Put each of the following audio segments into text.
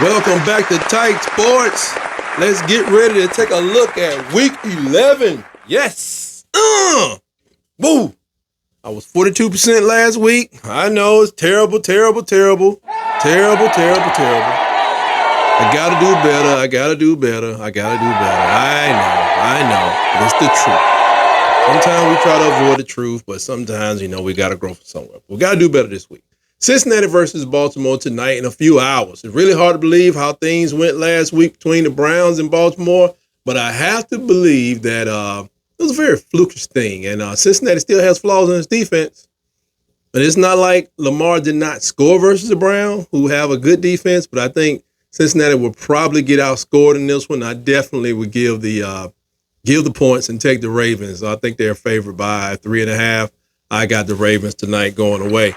Welcome back to Tight Sports. Let's get ready to take a look at Week 11. Yes. Woo. I was 42% last week. I know it's terrible. I gotta do better. I know. It's the truth. Sometimes we try to avoid the truth, but sometimes, we gotta grow from somewhere. We gotta do better this week. Cincinnati versus Baltimore tonight in a few hours. It's really hard to believe how things went last week between the Browns and Baltimore, but I have to believe that it was a very flukish thing. And Cincinnati still has flaws in its defense. But it's not like Lamar did not score versus the Browns, who have a good defense, but I think Cincinnati will probably get outscored in this one. I definitely would give the points and take the Ravens. I think they're favored by 3.5. I got the Ravens tonight going away.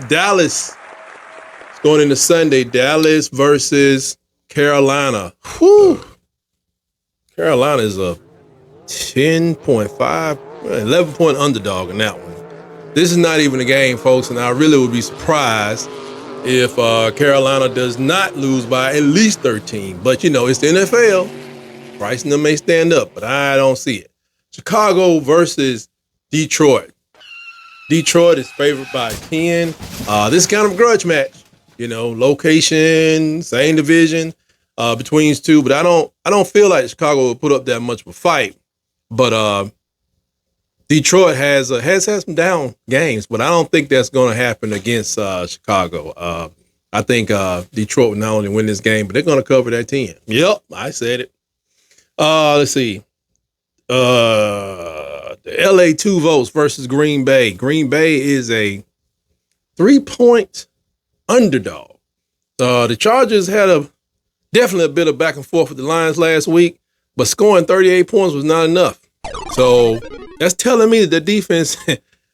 Dallas is going into Sunday. Dallas versus Carolina. Whew. Carolina is a 10.5, 11-point underdog in that one. This is not even a game, folks, and I really would be surprised if Carolina does not lose by at least 13. But, it's the NFL. Bryce and them may stand up, but I don't see it. Chicago versus Detroit. Detroit is favored by 10. This is kind of a grudge match. Location, same division between these two, but I don't feel like Chicago will put up that much of a fight. But Detroit has had some down games, but I don't think that's going to happen against Chicago. I think Detroit will not only win this game, but they're going to cover that 10. Yep, I said it. Let's see. The LA 2 votes versus Green Bay. Green Bay is a 3-point underdog. The Chargers had definitely a bit of back and forth with the Lions last week, but scoring 38 points was not enough. So that's telling me that the defense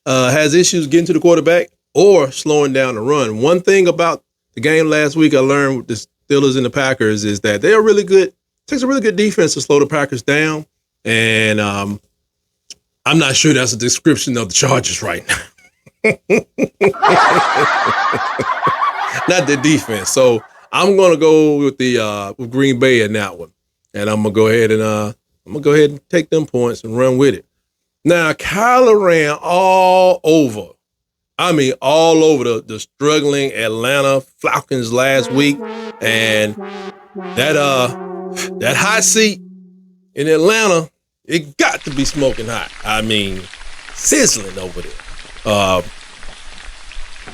has issues getting to the quarterback or slowing down the run. One thing about the game last week I learned with the Steelers and the Packers is that they're really good. It takes a really good defense to slow the Packers down. And I'm not sure that's a description of the Chargers right now. Not the defense. So I'm gonna go with with Green Bay in that one, and I'm gonna go ahead and take them points and run with it. Now Kyler ran all over the struggling Atlanta Falcons last week, and that hot seat in Atlanta, it got to be smoking hot. I mean, sizzling over there.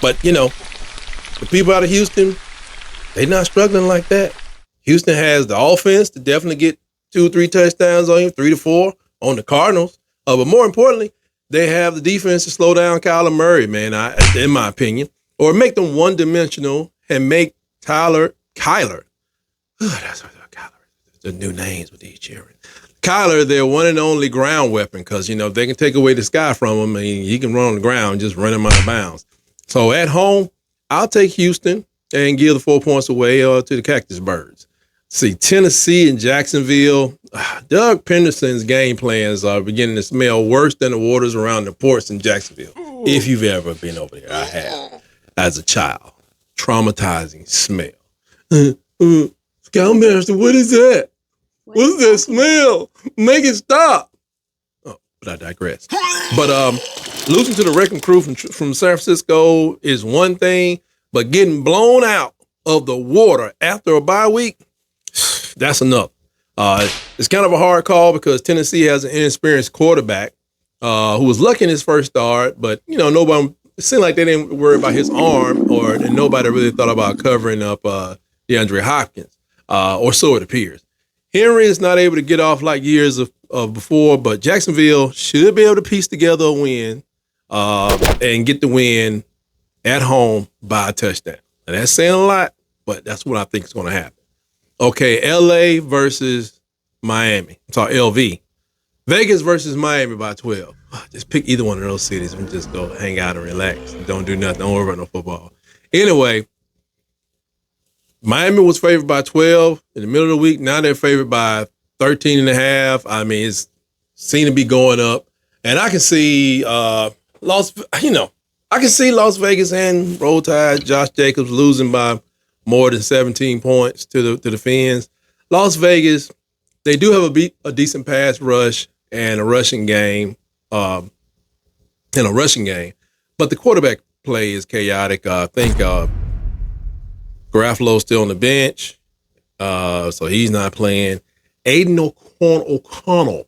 But, the people out of Houston, they not struggling like that. Houston has the offense to definitely get 2 or 3 touchdowns on you, 3 to 4 on the Cardinals. But more importantly, they have the defense to slow down Kyler Murray, man, in my opinion, or make them one-dimensional and make Kyler. That's what Kyler. The new names with each year. Kyler, their one and only ground weapon, because, if they can take away the sky from him, he can run on the ground and just run him out of bounds. So at home, I'll take Houston and give the 4 points away to the Cactus Birds. See, Tennessee and Jacksonville. Doug Penderson's game plans are beginning to smell worse than the waters around the ports in Jacksonville. If you've ever been over there, I have, as a child. Traumatizing smell. Scoutmaster, what is that? What's that smell? Make it stop. Oh, but I digress. But losing to the wrecking crew from San Francisco is one thing, but getting blown out of the water after a bye week, that's enough. It's kind of a hard call because Tennessee has an inexperienced quarterback who was lucky in his first start, but nobody. It seemed like they didn't worry about his arm, and nobody really thought about covering up DeAndre Hopkins, or so it appears. Henry is not able to get off like years of before, but Jacksonville should be able to piece together a win and get the win at home by a touchdown. And that's saying a lot, but that's what I think is going to happen. Okay, L.A. versus Miami. I'm sorry, LV. Vegas versus Miami by 12. Just pick either one of those cities and just go hang out and relax. Don't do nothing. Don't worry about no football. Anyway, Miami was favored by 12 in the middle of the week. Now they're favored by 13.5. I mean, it's seemed to be going up. And I can see Las Vegas and Roll Tide, Josh Jacobs losing by more than 17 points to the Fins. Las Vegas, they do have a decent pass rush and a rushing game, but the quarterback play is chaotic. I think Garafalo's still on the bench, so he's not playing. Aiden O'Connell,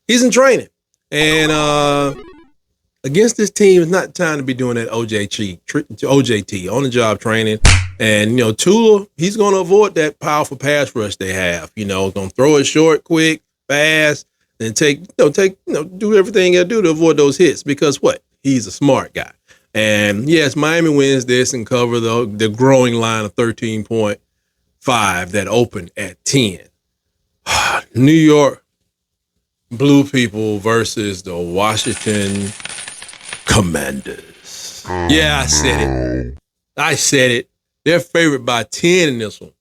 he's in training, and against this team, it's not time to be doing that OJT, on the job training. And Tua, he's going to avoid that powerful pass rush they have. Going to throw it short, quick, fast, and do everything he'll do to avoid those hits. Because what? He's a smart guy. And yes, Miami wins this and cover the growing line of 13.5 that opened at 10. New York Blue People versus the Washington Commanders. Yeah, I said it. They're favored by 10 in this one.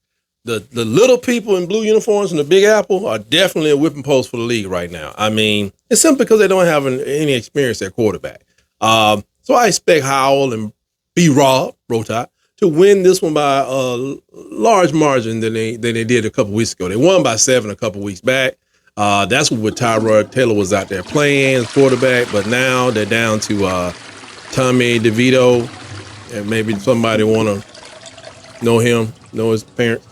The little people in blue uniforms in the Big Apple are definitely a whipping post for the league right now. I mean, it's simply because they don't have any experience at quarterback. So I expect Howell and Rota, to win this one by a large margin than they did a couple weeks ago. They won by 7 a couple weeks back. That's what Tyrod Taylor was out there playing as quarterback, but now they're down to Tommy DeVito, and maybe somebody want to know his parents.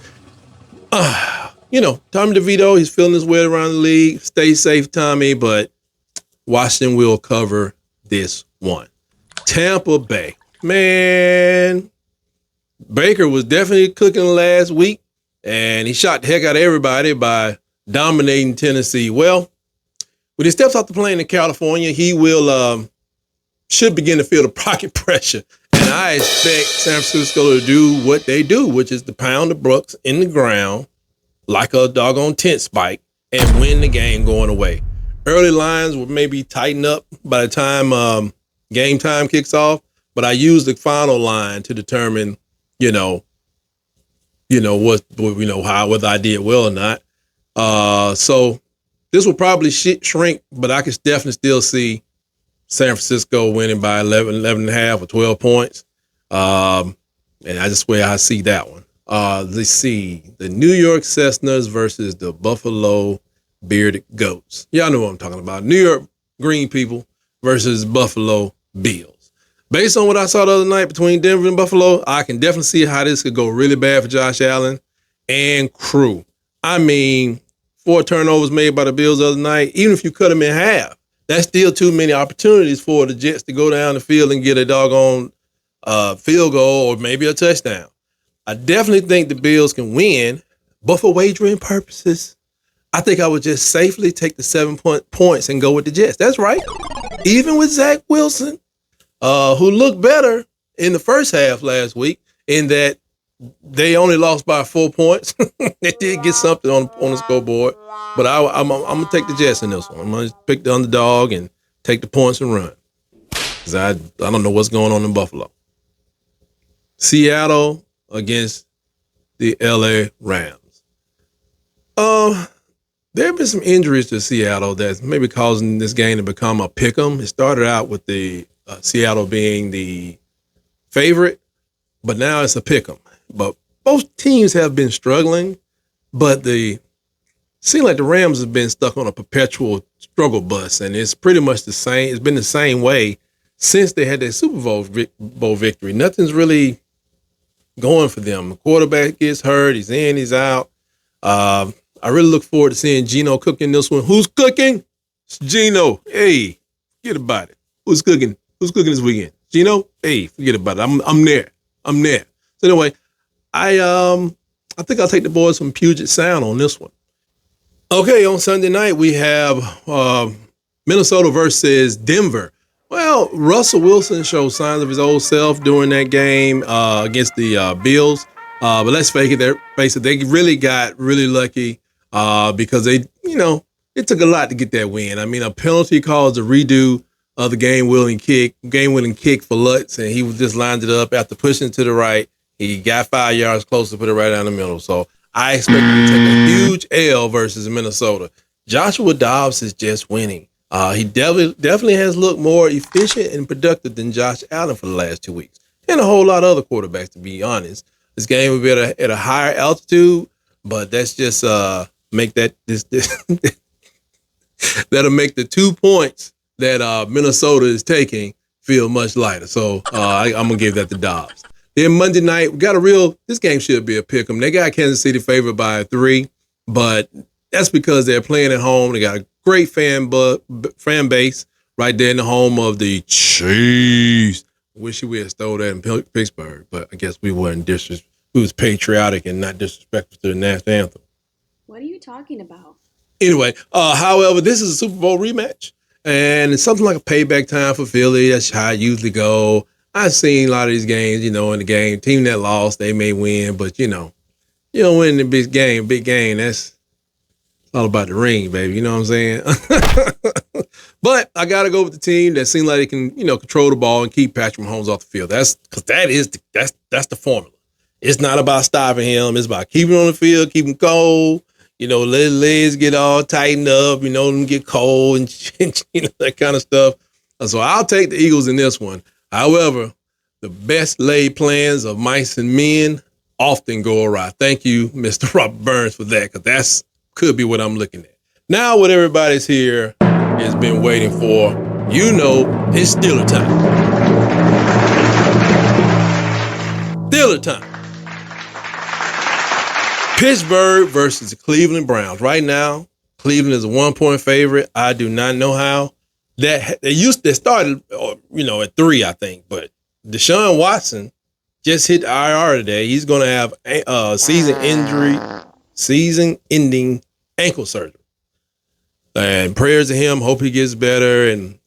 Tommy DeVito, he's feeling his way around the league. Stay safe, Tommy, but Washington will cover this one. Tampa Bay. Man, Baker was definitely cooking last week, and he shot the heck out of everybody by dominating Tennessee. Well, when he steps off the plane in California, he will should begin to feel the pocket pressure. And I expect San Francisco to do what they do, which is to pound the Bucs in the ground like a doggone tent spike and win the game going away. Early lines will maybe tighten up by the time game time kicks off, but I use the final line to determine, whether I did well or not. So this will probably shrink, but I can definitely still see San Francisco winning by 11 and a half or 12 points. And I just way I see that one. Let's see. The New York Cessnas versus the Buffalo Bearded Goats. Y'all know what I'm talking about. New York Green People versus Buffalo Bills. Based on what I saw the other night between Denver and Buffalo, I can definitely see how this could go really bad for Josh Allen and crew. I mean, 4 turnovers made by the Bills the other night. Even if you cut them in half, that's still too many opportunities for the Jets to go down the field and get a doggone field goal or maybe a touchdown. I definitely think the Bills can win, but for wagering purposes, I think I would just safely take the 7 points and go with the Jets. That's right. Even with Zach Wilson, who looked better in the first half last week, in that they only lost by 4 points. They did get something on the scoreboard, but I'm gonna take the Jets in this one. I'm gonna pick the underdog and take the points and run, because I don't know what's going on in Buffalo. Seattle against the LA Rams. There have been some injuries to Seattle that's maybe causing this game to become a pick'em. It started out with the Seattle being the favorite, but now it's a pick'em. But both teams have been struggling, but seem like the Rams have been stuck on a perpetual struggle bus, and it's pretty much the same. It's been the same way since they had their Super Bowl victory. Nothing's really going for them. The quarterback gets hurt. He's in, he's out. I really look forward to seeing Geno cooking this one. Who's cooking? It's Geno. Hey, forget about it. Who's cooking? Who's cooking this weekend? Geno? Hey, forget about it. I'm there. So anyway, I think I'll take the boys from Puget Sound on this one. Okay, on Sunday night we have Minnesota versus Denver. Well, Russell Wilson showed signs of his old self during that game against the Bills. But let's face it, they really got really lucky because it took a lot to get that win. I mean, a penalty caused a redo of the game-winning kick for Lutz, and he just lined it up after pushing it to the right. He got 5 yards closer, put it right down the middle. So I expect him to take a huge L versus Minnesota. Joshua Dobbs is just winning. He definitely has looked more efficient and productive than Josh Allen for the last 2 weeks. and a whole lot of other quarterbacks, to be honest. This game will be at a higher altitude, but that's just make that this that'll make the 2 points that Minnesota is taking feel much lighter. So I'm gonna give that to Dobbs. Then Monday night, we got this game should be a pick 'em. They got Kansas City favored by 3, but that's because they're playing at home. They got a great fan base right there in the home of the Chiefs. Wish we had stole that in Pittsburgh, but I guess we weren't we was patriotic and not disrespectful to the national anthem. What are you talking about? Anyway, however, this is a Super Bowl rematch, and it's something like a payback time for Philly. That's how I usually go. I've seen a lot of these games, in the game. Team that lost, they may win, but you don't win the big game. That's all about the ring, baby. You know what I'm saying? But I got to go with the team that seems like they can, control the ball and keep Patrick Mahomes off the field. That's the formula. It's not about stopping him. It's about keeping him on the field, keep him cold. Let his legs get all tightened up. Them get cold and that kind of stuff. So I'll take the Eagles in this one. However, the best laid plans of mice and men often go awry. Thank you, Mr. Robert Burns, for that, because that's could be what I'm looking at. Now, what everybody's here has been waiting for, it's Steeler time. Steeler time. Pittsburgh versus the Cleveland Browns. Right now, Cleveland is a 1-point favorite. I do not know how. They started, at 3, I think. But Deshaun Watson just hit IR today. He's going to have a season-ending ankle surgery. And prayers to him. Hope he gets better and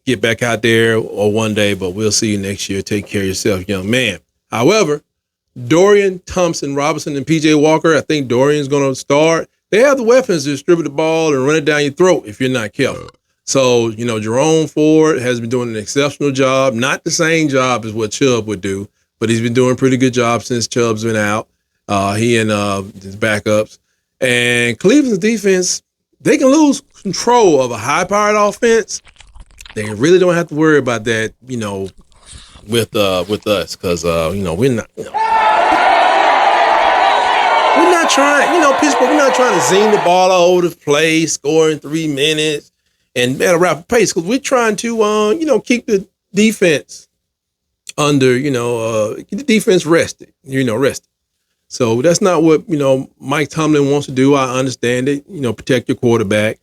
get back out there or one day. But we'll see you next year. Take care of yourself, young man. However, Dorian Thompson Robinson and P.J. Walker, I think Dorian's going to start. They have the weapons to distribute the ball and run it down your throat if you're not careful. So, Jerome Ford has been doing an exceptional job. Not the same job as what Chubb would do, but he's been doing a pretty good job since Chubb's been out. He and his backups. And Cleveland's defense, they can lose control of a high-powered offense. They really don't have to worry about that, with us, because we're not. We're not trying, Pittsburgh. We're not trying to zing the ball all over the place, score in 3 minutes, and at a rapid pace. Because we're trying to, keep the defense under, keep the defense rested. Rested. So that's not what, Mike Tomlin wants to do. I understand it. Protect your quarterback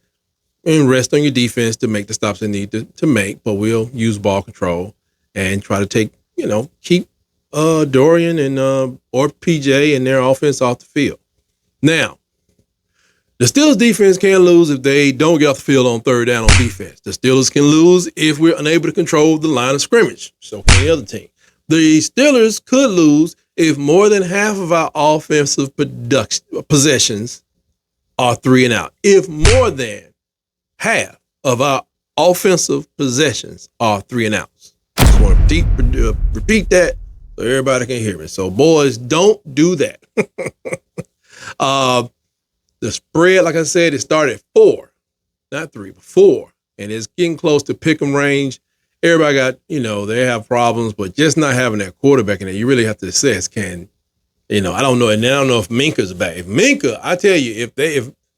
and rest on your defense to make the stops they need to make. But we'll use ball control and try to take, keep Dorian and or PJ and their offense off the field. Now, the Steelers defense can lose if they don't get off the field on third down on defense. The Steelers can lose if we're unable to control the line of scrimmage. So can the other team. The Steelers could lose if more than half of our offensive possessions are 3 and out. If more than half of our offensive possessions are 3 and outs. I just want to repeat that so everybody can hear me. So, boys, don't do that. The spread, like I said, it started at 4, not 3, but 4, and it's getting close to pick 'em range. Everybody got, they have problems, but just not having that quarterback in there, you really have to assess. I don't know, and I don't know if Minka's back. If Minka, I tell you,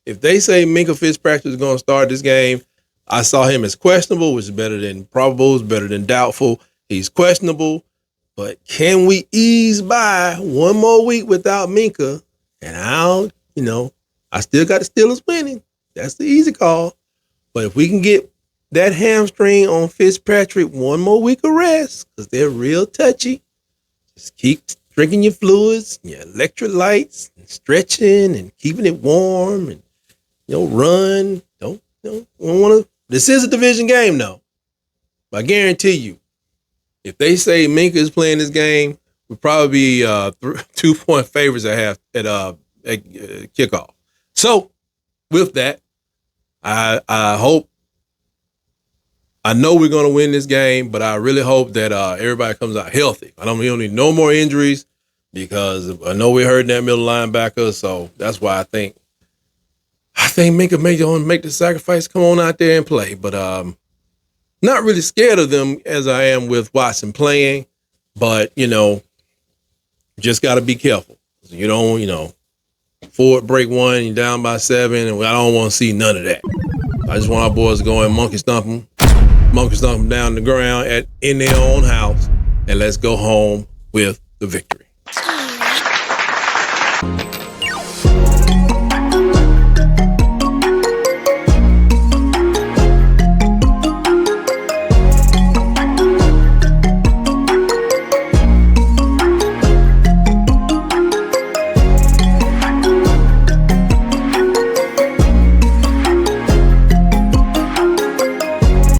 if they say Minka Fitzpatrick is going to start this game, I saw him as questionable, which is better than probable, is better than doubtful. He's questionable, but can we ease by one more week without Minka? And I still got the Steelers winning. That's the easy call. But if we can get that hamstring on Fitzpatrick one more week of rest, because they're real touchy, just keep drinking your fluids, your electrolytes, and stretching and keeping it warm, and run. Don't want to. This is a division game, though. But I guarantee you, if they say Minka is playing this game, we'll probably be 2-point favorites at kickoff. So, with that, I hope. I know we're going to win this game, but I really hope that everybody comes out healthy. We don't need no more injuries, because I know we're hurting that middle linebacker. So that's why I think Minka may make the sacrifice, come on out there and play. But not really scared of them as I am with Watson playing. But, just got to be careful. You don't, forward break one, you're down by 7, and I don't want to see none of that. I just want our boys to go and monkey stomp them down the ground in their own house, and let's go home with the victory.